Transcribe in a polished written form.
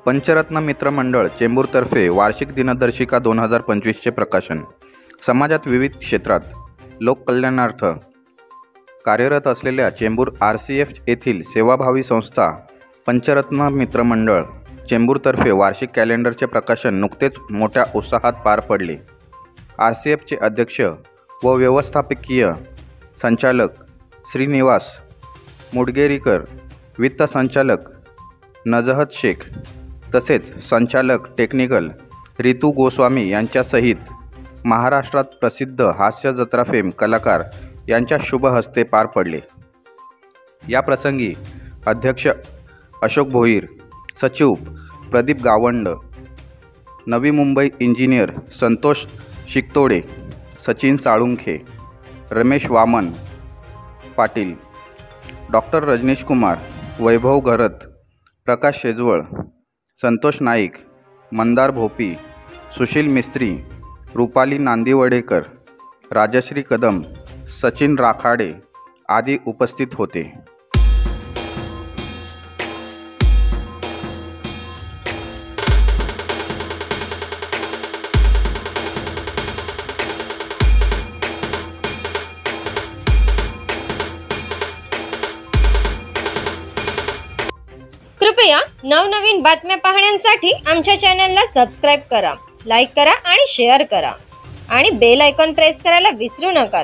पंचरत्न मित्र मंडळ चेंबूरतर्फे वार्षिक दिनदर्शिका 2025 चे प्रकाशन। समाजात विविध क्षेत्रात लोककल्याणार्थ कार्यरत असलेल्या चेंबूर RCF येथील सेवाभावी संस्था पंचरत्न मित्र मंडळ चेंबूरतर्फे वार्षिक कॅलेंडरचे प्रकाशन नुकतेच मोठ्या उत्साहात पार पडले। RCF चे अध्यक्ष व व्यवस्थापकीय संचालक श्रीनिवास मुडगेरीकर, वित्त संचालक नजहत शेख तसेच संचालक टेक्निकल रितू गोस्वामी यांच्यासहित महाराष्ट्रात प्रसिद्ध हास्य जत्रा फेम कलाकार यांच्या शुभ हस्ते पार पडले। या प्रसंगी अध्यक्ष अशोक भोईर, सचिव प्रदीप गावंड, नवी मुंबई इंजिनियर संतोष शिकतोडे, सचिन साळुंखे, रमेश वामन पाटील, डॉक्टर रजनीश कुमार, वैभव घरत, प्रकाश शेजवळ, संतोष नाईक, मंदार भोपी, सुशील मिस्त्री, रुपाली नांदिवडेकर, राजश्री कदम, सचिन राखाडे आदी उपस्थित होते। कृपया नवनवीन बातम्या पाहण्यासाठी आमच्या चॅनलला सबस्क्राइब करा, लाईक करा आणि शेअर करा आणि बेल आयकॉन प्रेस करायला विसरू नका।